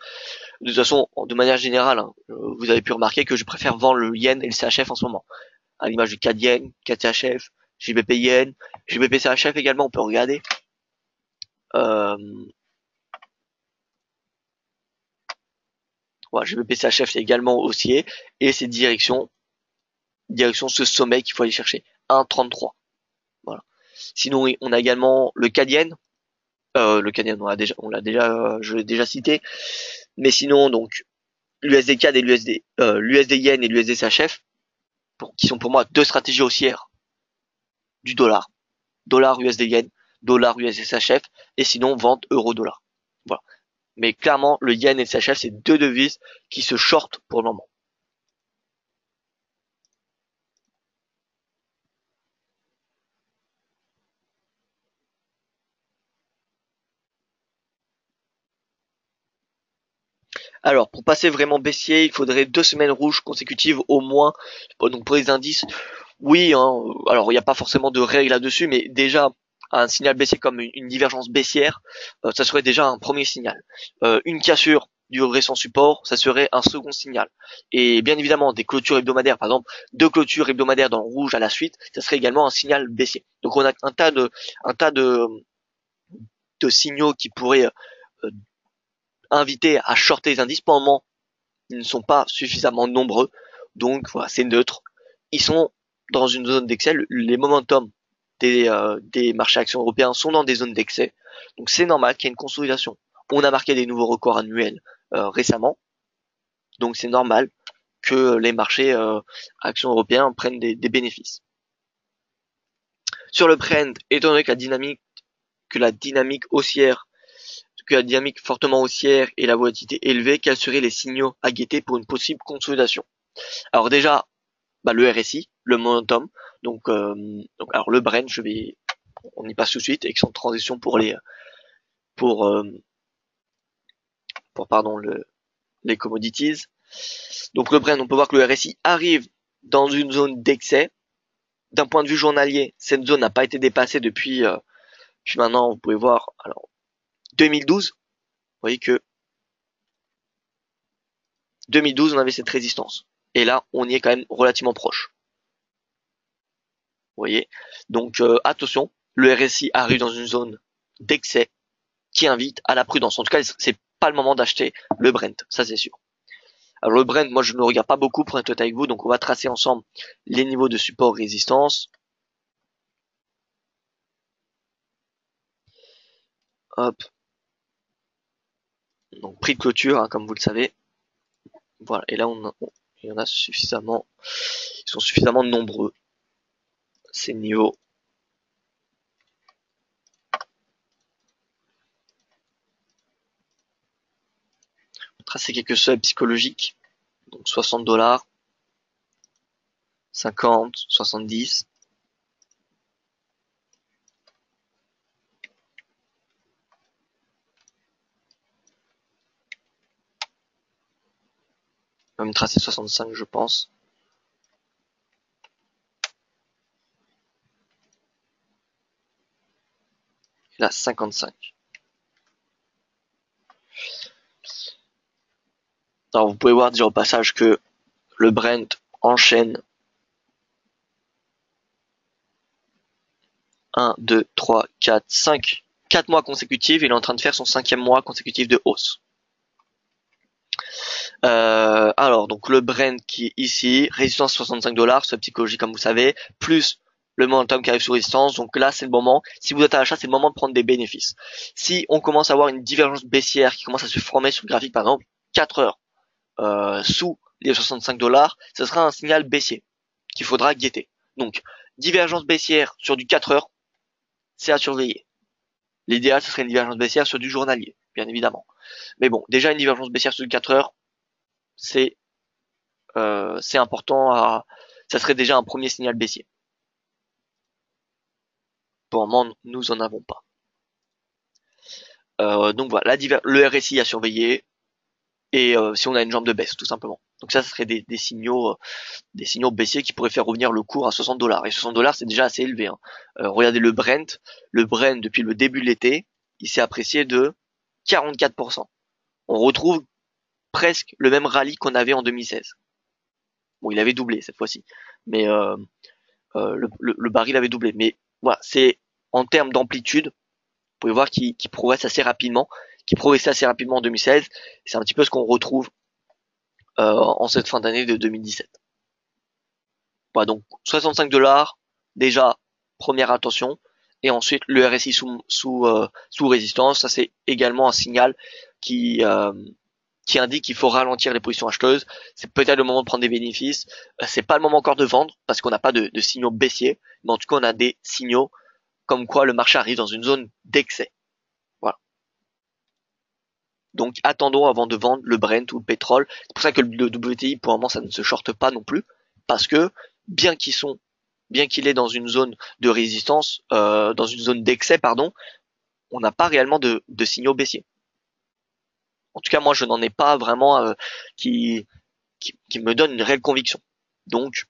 de toute façon, de manière générale, vous avez pu remarquer que je préfère vendre le Yen et le CHF en ce moment. À l'image du CAD Yen, CAD CHF, GBP Yen, GBP CHF également, on peut regarder. Voilà, GBP CHF c'est également haussier et c'est direction ce sommet qu'il faut aller chercher, 1,33. Voilà. Sinon, on a également le CAD Yen. Le CAD Yen, je l'ai déjà cité. Mais sinon, donc, l'USD CAD et l'USD Yen et l'USD CHF, qui sont pour moi deux stratégies haussières du dollar. Dollar USD Yen, dollar USD CHF, et sinon vente euro-dollar. Voilà. Mais clairement, le Yen et le CHF, c'est deux devises qui se shortent pour le moment. Alors, pour passer vraiment baissier, il faudrait 2 semaines rouges consécutives au moins. Donc pour les indices, oui, alors il n'y a pas forcément de règles là-dessus, mais déjà un signal baissier comme une divergence baissière, ça serait déjà un premier signal. Une cassure du récent support, ça serait un second signal. Et bien évidemment, des clôtures hebdomadaires, par exemple, deux clôtures hebdomadaires dans le rouge à la suite, ça serait également un signal baissier. Donc on a un tas de signaux qui pourraient inviter à shorter les indices. Pour le moment, ils ne sont pas suffisamment nombreux. Donc voilà, c'est neutre. Ils sont dans une zone d'excès. Les momentum des marchés actions européens sont dans des zones d'excès. Donc c'est normal qu'il y ait une consolidation. On a marqué des nouveaux records annuels récemment. Donc c'est normal que les marchés actions européens prennent des bénéfices. Sur le Brent, étant donné que la dynamique haussière, que la dynamique fortement haussière et la volatilité élevée, quels seraient les signaux à guetter pour une possible consolidation? Alors déjà, le RSI, le momentum, alors le Brent, on y passe tout de suite, et sans transition pour, euh, les commodities. Donc le Brent, on peut voir que le RSI arrive dans une zone d'excès. D'un point de vue journalier, cette zone n'a pas été dépassée depuis maintenant, vous pouvez voir, alors 2012, vous voyez que 2012, on avait cette résistance. Et là, on y est quand même relativement proche. Vous voyez. Donc attention, le RSI arrive dans une zone d'excès qui invite à la prudence. En tout cas, c'est pas le moment d'acheter le Brent, ça c'est sûr. Alors le Brent, moi je ne le regarde pas beaucoup pour être honnête avec vous, donc on va tracer ensemble les niveaux de support résistance. Hop. Donc prix de clôture, hein, comme vous le savez. Voilà, et là il y en a suffisamment, ils sont suffisamment nombreux, ces niveaux. On va tracer quelques seuils psychologiques, donc 60 $, 50, 70. On va même tracer 65, je pense. Et là, 55. Alors vous pouvez voir déjà au passage que le Brent enchaîne 1, 2, 3, 4, 5, 4 mois consécutifs. Il est en train de faire son 5e mois consécutif de hausse. Alors, donc le Brent qui est ici, résistance 65 $, ce psychologie comme vous savez, plus le momentum qui arrive sous résistance. Donc là, c'est le moment. Si vous êtes à l'achat, c'est le moment de prendre des bénéfices. Si on commence à avoir une divergence baissière qui commence à se former sur le graphique, par exemple, 4 heures sous les 65 $, ce sera un signal baissier qu'il faudra guetter. Donc, divergence baissière sur du 4 heures, c'est à surveiller. L'idéal, ce serait une divergence baissière sur du journalier, bien évidemment. Mais bon, déjà une divergence baissière sur du 4 heures, c'est important ça serait déjà un premier signal baissier. Pour le moment, nous en avons pas. Donc voilà, le RSI à surveiller et si on a une jambe de baisse, tout simplement. Donc ça, ce serait des signaux baissiers qui pourraient faire revenir le cours à 60 $. Et 60 $, c'est déjà assez élevé. Hein. Regardez le Brent. Le Brent, depuis le début de l'été, il s'est apprécié de 44%. On retrouve presque le même rallye qu'on avait en 2016. Bon, il avait doublé cette fois-ci, mais le baril avait doublé. Mais voilà, c'est en termes d'amplitude, vous pouvez voir qu'il progresse assez rapidement, qu'il progressait assez rapidement en 2016. C'est un petit peu ce qu'on retrouve en cette fin d'année de 2017. Voilà, donc 65 $, déjà première attention, et ensuite le RSI sous résistance, ça c'est également un signal qui indique qu'il faut ralentir les positions acheteuses. C'est peut-être le moment de prendre des bénéfices. C'est pas le moment encore de vendre parce qu'on n'a pas de signaux baissiers, mais en tout cas on a des signaux comme quoi le marché arrive dans une zone d'excès. Voilà. Donc attendons avant de vendre le Brent ou le pétrole. C'est pour ça que le WTI pour le moment ça ne se shorte pas non plus, parce que bien qu'il est dans une zone de résistance, dans une zone d'excès pardon, on n'a pas réellement de signaux baissiers. En tout cas moi je n'en ai pas vraiment qui me donne une réelle conviction. Donc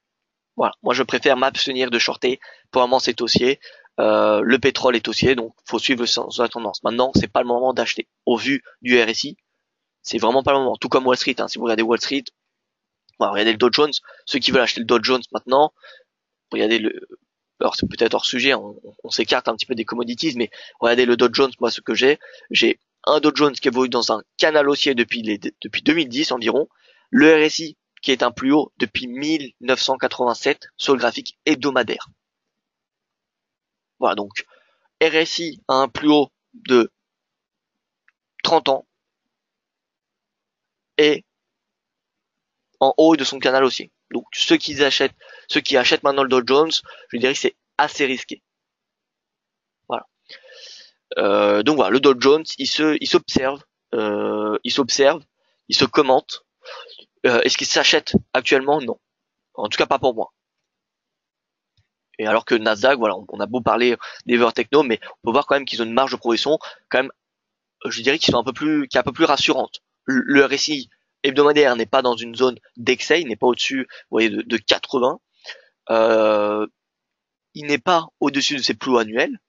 voilà, moi je préfère m'abstenir de shorter. Pour le moment c'est haussier. Le pétrole est haussier, donc faut suivre la tendance. Maintenant, c'est pas le moment d'acheter. Au vu du RSI, c'est vraiment pas le moment. Tout comme Wall Street, hein. Si vous regardez Wall Street, regardez le Dow Jones. Ceux qui veulent acheter le Dow Jones maintenant, regardez alors c'est peut-être hors sujet, on s'écarte un petit peu des commodities, mais regardez le Dow Jones, moi ce que j'ai un Dow Jones qui évolue dans un canal haussier depuis 2010 environ, le RSI qui est un plus haut depuis 1987 sur le graphique hebdomadaire. Voilà, donc RSI a un plus haut de 30 ans et en haut de son canal haussier. Donc ceux qui achètent maintenant le Dow Jones, je dirais que c'est assez risqué. Voilà. Donc voilà, le Dow Jones, il s'observe, il se commente. Est-ce qu'il s'achète actuellement? Non. En tout cas pas pour moi. Et alors que Nasdaq, voilà, on a beau parler des valeurs techno, mais on peut voir quand même qu'ils ont une marge de progression, quand même, je dirais qu'ils sont qui est un peu plus rassurante. Le RSI hebdomadaire n'est pas dans une zone d'excès, il n'est pas au-dessus, vous voyez, de 80. Il n'est pas au-dessus de ses plus annuels,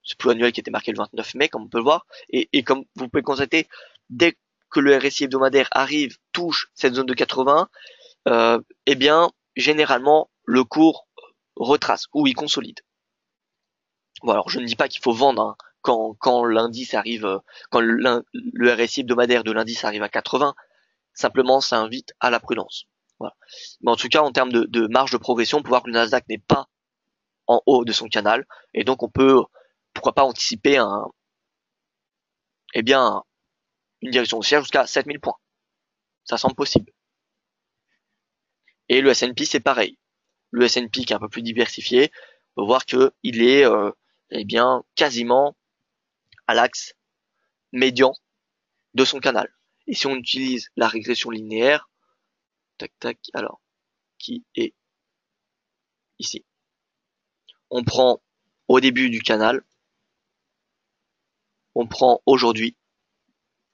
ce plus annuel qui était marqué le 29 mai, comme on peut le voir. Et comme vous pouvez constater, dès que le RSI hebdomadaire arrive, touche cette zone de 80, eh bien, généralement, le cours retrace ou il consolide. Bon, alors je ne dis pas qu'il faut vendre hein, quand l'indice arrive, quand le RSI hebdomadaire de l'indice arrive à 80, Simplement, ça invite à la prudence. Voilà. Mais en tout cas, en termes de marge de progression, on peut voir que le Nasdaq n'est pas en haut de son canal, et donc on peut, pourquoi pas, anticiper eh bien, une direction haussière jusqu'à 7000 points. Ça semble possible. Et le S&P, c'est pareil. Le S&P qui est un peu plus diversifié, on peut voir que il est, eh bien, quasiment à l'axe médian de son canal. Et si on utilise la régression linéaire, tac tac, alors, qui est ici. On prend au début du canal, on prend aujourd'hui,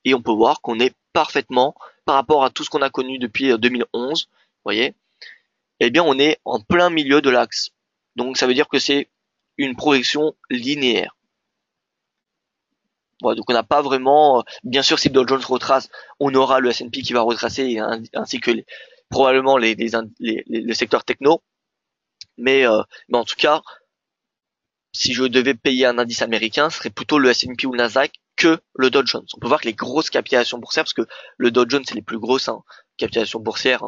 et on peut voir qu'on est parfaitement, par rapport à tout ce qu'on a connu depuis 2011, vous voyez, eh bien on est en plein milieu de l'axe. Donc ça veut dire que c'est une progression linéaire. Voilà, donc on n'a pas vraiment, bien sûr si le Dow Jones retrace, on aura le S&P qui va retracer, ainsi que probablement le secteur techno, mais en tout cas, si je devais payer un indice américain, ce serait plutôt le S&P ou le Nasdaq que le Dow Jones. On peut voir que les grosses capitalisations boursières, parce que le Dow Jones c'est les plus grosses capitalisations boursières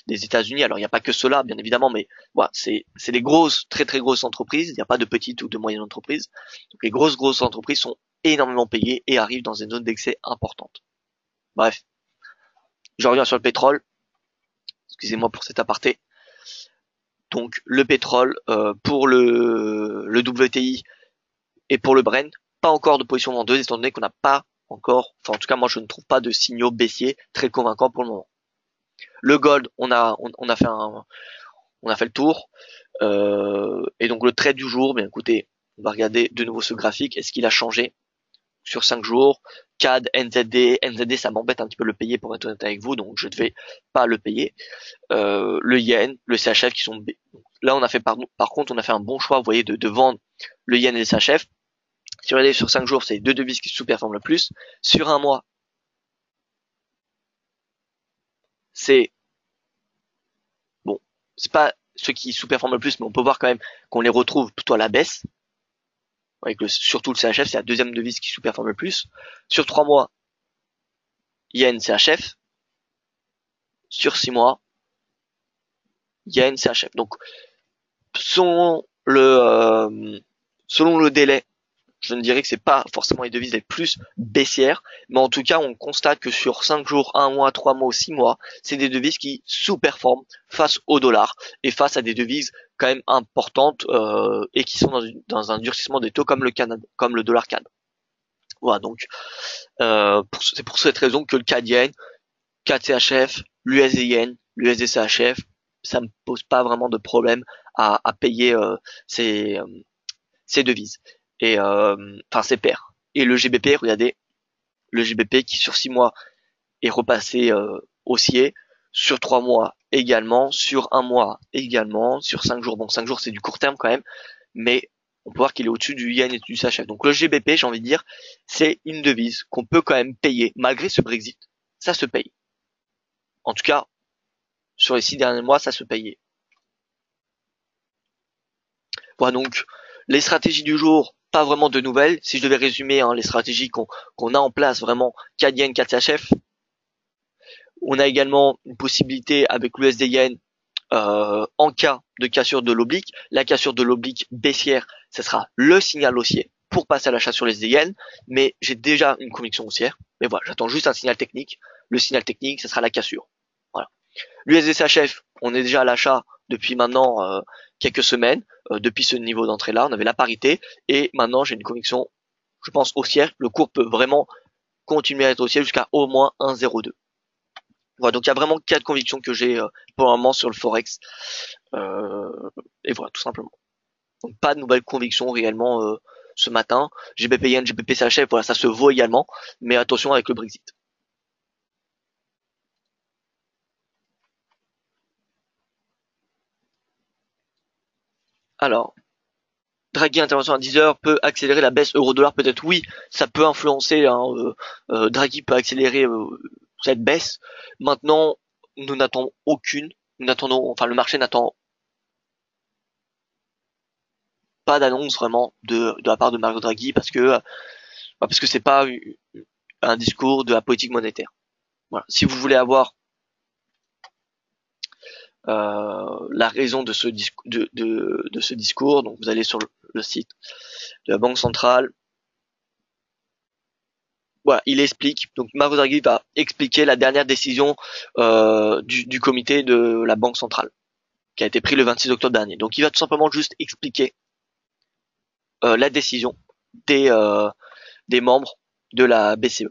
des États-Unis. Alors il n'y a pas que cela, bien évidemment, mais voilà, c'est les grosses, très très grosses entreprises. Il n'y a pas de petites ou de moyennes entreprises. Donc les grosses entreprises sont énormément payées et arrivent dans une zone d'excès importante. Bref, je reviens sur le pétrole. Excusez-moi pour cet aparté. Donc le pétrole pour le WTI et pour le Brent, pas encore de position vendeuse étant donné qu'on n'a pas encore, enfin en tout cas moi je ne trouve pas de signaux baissiers très convaincants pour le moment. Le gold, on a fait le tour. Et donc le trade du jour, bien écoutez, on va regarder de nouveau ce graphique. Est-ce qu'il a changé sur 5 jours? CAD, NZD ça m'embête un petit peu de le payer pour être honnête avec vous, donc je ne vais pas le payer. Le yen, le CHF qui sont là on a fait par contre on a fait un bon choix, vous voyez, de vendre le yen et le CHF. Si vous regardez sur 5 jours, c'est les deux devises qui sous-performent le plus. Sur un mois, c'est bon, c'est pas ceux qui sous-performent le plus, mais on peut voir quand même qu'on les retrouve plutôt à la baisse. Avec surtout le CHF, c'est la deuxième devise qui sous-performe le plus. Sur 3 mois, yen, CHF. Sur 6 mois, yen, CHF. Donc, selon selon le délai, je ne dirais que c'est pas forcément les devises les plus baissières, mais en tout cas, on constate que sur 5 jours, 1 mois, 3 mois, 6 mois, c'est des devises qui sous-performent face au dollar et face à des devises quand même importantes et qui sont dans un durcissement des taux comme comme le dollar CAD. Voilà, donc c'est pour cette raison que le CAD yen, CAD CHF, l'USD yen, l'USD CHF, ça me pose pas vraiment de problème à payer ces devises et enfin ces paires. Et le GBP, regardez, le GBP qui sur 6 mois est repassé haussier, sur 3 mois également, sur un mois également, sur 5 jours. Bon, 5 jours c'est du court terme quand même, mais on peut voir qu'il est au-dessus du yen et du CHF. Donc le GBP, j'ai envie de dire, c'est une devise qu'on peut quand même payer malgré ce Brexit. Ça se paye. En tout cas, sur les 6 derniers mois, ça se payait. Voilà donc les stratégies du jour, pas vraiment de nouvelles. Si je devais résumer les stratégies qu'on a en place, vraiment CAD yen, CAD CHF. On a également une possibilité avec l'USD yen en cas de cassure de l'oblique. La cassure de l'oblique baissière, ce sera le signal haussier pour passer à l'achat sur les yen, mais j'ai déjà une conviction haussière. Mais voilà, j'attends juste un signal technique. Le signal technique, ce sera la cassure. Voilà. L'USD CHF, on est déjà à l'achat depuis maintenant quelques semaines. Depuis ce niveau d'entrée là, on avait la parité et maintenant j'ai une conviction, je pense haussière. Le cours peut vraiment continuer à être haussier jusqu'à au moins 1,02. Voilà, donc il y a vraiment 4 convictions que j'ai pour le moment sur le forex. Et voilà, tout simplement. Donc pas de nouvelles convictions réellement ce matin. GBP yen, GBP CHF, voilà, ça se vaut également, mais attention avec le Brexit. Alors, Draghi intervention à 10 heures peut accélérer la baisse euro-dollar, peut-être oui, ça peut influencer. Draghi peut accélérer cette baisse. Maintenant, nous n'attendons aucune. Nous n'attendons, enfin le marché n'attend pas d'annonce vraiment de la part de Mario Draghi parce que c'est pas un discours de la politique monétaire. Voilà. Si vous voulez avoir la raison de ce, de ce discours, donc vous allez sur le site de la Banque centrale. Voilà, il explique. Donc Mario Draghi va expliquer la dernière décision du comité de la Banque centrale, qui a été prise le 26 octobre dernier. Donc il va tout simplement juste expliquer la décision des membres de la BCE.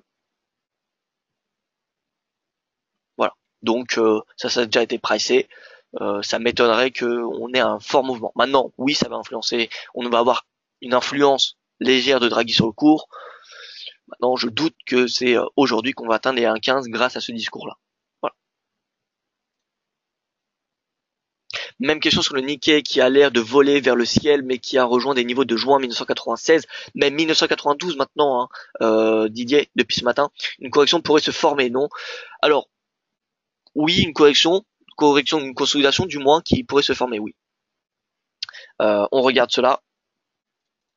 Voilà. Donc ça a déjà été pricé. Ça m'étonnerait qu'on ait un fort mouvement. Maintenant, oui, ça va influencer. On va avoir une influence légère de Draghi sur le cours. Maintenant, je doute que c'est aujourd'hui qu'on va atteindre les 1,15 grâce à ce discours-là. Voilà. Même question sur le Nikkei qui a l'air de voler vers le ciel, mais qui a rejoint des niveaux de juin 1996, même 1992 maintenant, hein, Didier, depuis ce matin. Une correction pourrait se former, non? Alors, oui, une correction, une consolidation du moins qui pourrait se former, oui. On regarde cela.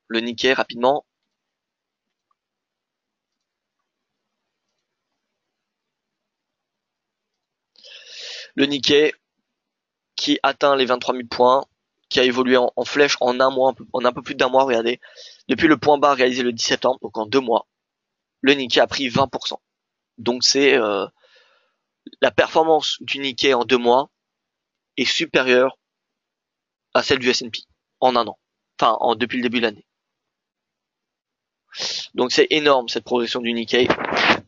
Le Nikkei rapidement. Le Nikkei qui atteint les 23 000 points, qui a évolué en flèche en un mois, en un peu plus d'un mois, regardez. Depuis le point bas réalisé le 10 septembre, donc en 2 mois, le Nikkei a pris 20%. Donc c'est la performance du Nikkei en 2 mois est supérieure à celle du S&P en un an. Enfin, depuis le début de l'année. Donc c'est énorme cette progression du Nikkei.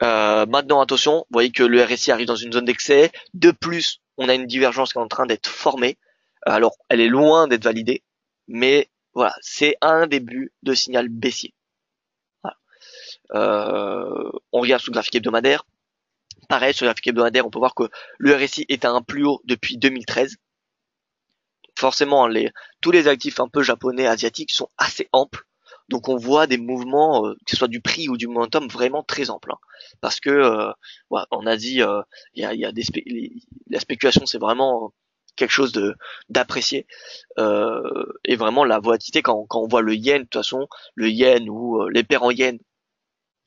Maintenant, attention, vous voyez que le RSI arrive dans une zone d'excès. De plus, on a une divergence qui est en train d'être formée. Alors, elle est loin d'être validée, mais voilà, c'est un début de signal baissier. Voilà. On regarde sur le graphique hebdomadaire. Pareil, sur le graphique hebdomadaire, on peut voir que le RSI est à un plus haut depuis 2013. Forcément, tous les actifs un peu japonais, asiatiques sont assez amples. Donc on voit des mouvements, que ce soit du prix ou du momentum, vraiment très amples. Hein. Parce que voilà, en Asie, il y a la spéculation, c'est vraiment quelque chose d'apprécié. Et vraiment la volatilité, quand on voit le yen, de toute façon, le yen ou les paires en yen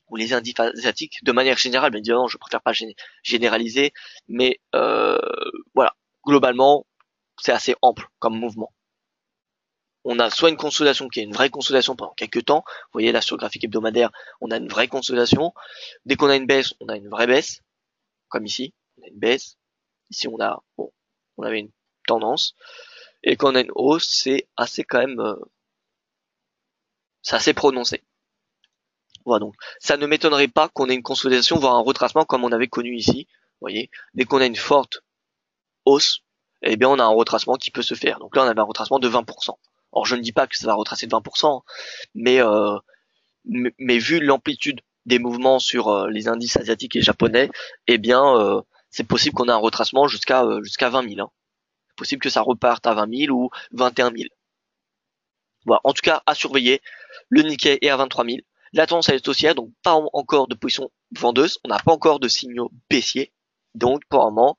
ou les indices asiatiques, de manière générale, bien évidemment, je préfère pas généraliser, mais voilà, globalement, c'est assez ample comme mouvement. On a soit une consolidation qui est une vraie consolidation pendant quelques temps. Vous voyez là sur le graphique hebdomadaire, on a une vraie consolidation. Dès qu'on a une baisse, on a une vraie baisse. Comme ici, on a une baisse. Ici, on avait une tendance. Et quand on a une hausse, c'est assez quand même, c'est assez prononcé. Voilà donc, ça ne m'étonnerait pas qu'on ait une consolidation, voire un retracement comme on avait connu ici. Vous voyez, dès qu'on a une forte hausse, eh bien on a un retracement qui peut se faire. Donc là, on avait un retracement de 20%. Alors je ne dis pas que ça va retracer de 20%, mais vu l'amplitude des mouvements sur les indices asiatiques et japonais, eh bien c'est possible qu'on ait un retracement jusqu'à 20 000. Hein. C'est possible que ça reparte à 20 000 ou 21 000. Voilà. En tout cas, à surveiller. Le Nikkei est à 23 000. La tendance elle est haussière, donc pas encore de position vendeuse. On n'a pas encore de signaux baissiers. Donc pour le moment,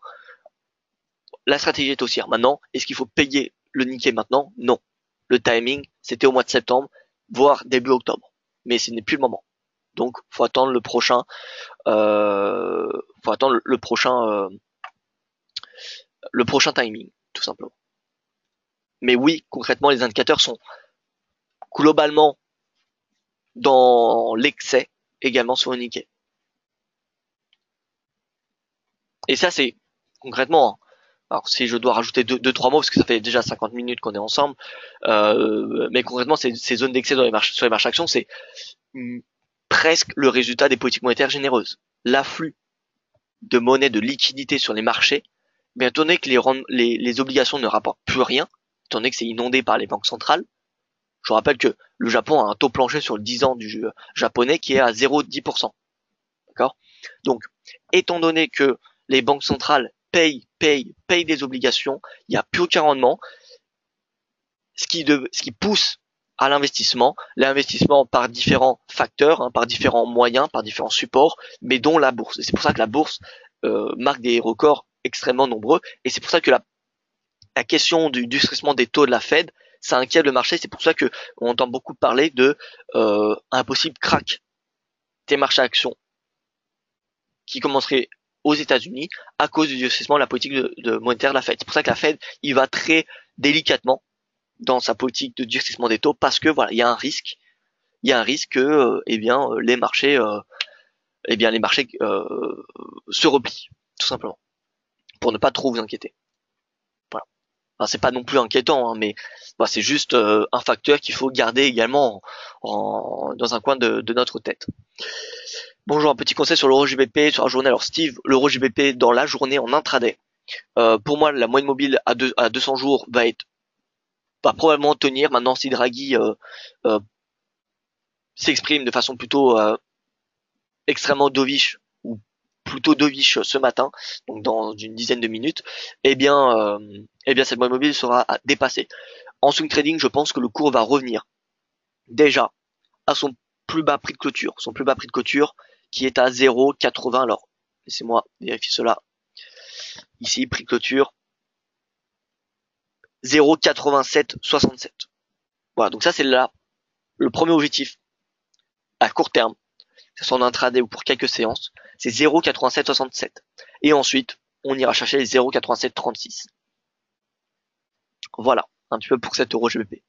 la stratégie est haussière. Maintenant, est-ce qu'il faut payer le Nikkei maintenant? Non. Le timing, c'était au mois de septembre, voire début octobre. Mais ce n'est plus le moment. Donc, faut attendre le prochain, le prochain timing, tout simplement. Mais oui, concrètement, les indicateurs sont globalement dans l'excès, également sur le Nikkei. Et ça, c'est concrètement. Alors, si je dois rajouter deux, trois mots, parce que ça fait déjà 50 minutes qu'on est ensemble, mais concrètement, ces zones d'excès sur les marchés actions, c'est presque le résultat des politiques monétaires généreuses. L'afflux de monnaie, de liquidité sur les marchés, mais étant donné que les obligations ne rapportent plus rien, étant donné que c'est inondé par les banques centrales, je vous rappelle que le Japon a un taux plancher sur le 10 ans du japonais qui est à 0,10%. D'accord? Donc, étant donné que les banques centrales payent des obligations, il n'y a plus aucun rendement, ce qui pousse à l'investissement par différents facteurs, hein, par différents moyens, par différents supports, mais dont la bourse. Et c'est pour ça que la bourse marque des records extrêmement nombreux, et c'est pour ça que la question du durcissement des taux de la Fed, ça inquiète le marché. C'est pour ça que on entend beaucoup parler de un possible crack des marchés actions qui commencerait aux États-Unis à cause du durcissement de la politique monétaire de la Fed. C'est pour ça que la Fed, il va très délicatement dans sa politique de durcissement des taux parce que voilà, il y a un risque, que les marchés se replient tout simplement pour ne pas trop vous inquiéter. Voilà. Enfin, c'est pas non plus inquiétant, hein, mais voilà, c'est juste un facteur qu'il faut garder également dans un coin de notre tête. Bonjour, un petit conseil sur l'euro GBP sur la journée. Alors Steve, l'euro GBP dans la journée en intraday. Pour moi, la moyenne mobile à 200 jours va probablement tenir. Maintenant, si Draghi s'exprime de façon plutôt extrêmement dovish ou plutôt dovish ce matin, donc dans une dizaine de minutes, eh bien cette moyenne mobile sera dépassée. En swing trading, je pense que le cours va revenir déjà à son plus bas prix de clôture, qui est à 0,80. Alors, laissez-moi vérifier cela. Ici, prix de clôture 0,8767. Voilà, donc ça c'est là le premier objectif à court terme, que ce soit en intraday ou pour quelques séances, c'est 0,8767. Et ensuite, on ira chercher les 0,8736. Voilà, un petit peu pour cet euro GBP.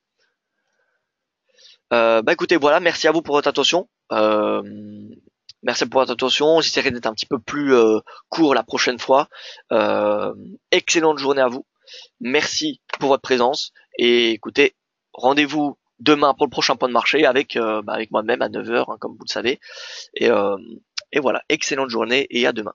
Écoutez, voilà, merci à vous pour votre attention. Merci pour votre attention. J'essaierai d'être un petit peu plus court la prochaine fois. Excellente journée à vous. Merci pour votre présence. Et écoutez, rendez-vous demain pour le prochain point de marché avec moi-même à 9h, hein, comme vous le savez. Et voilà, excellente journée et à demain.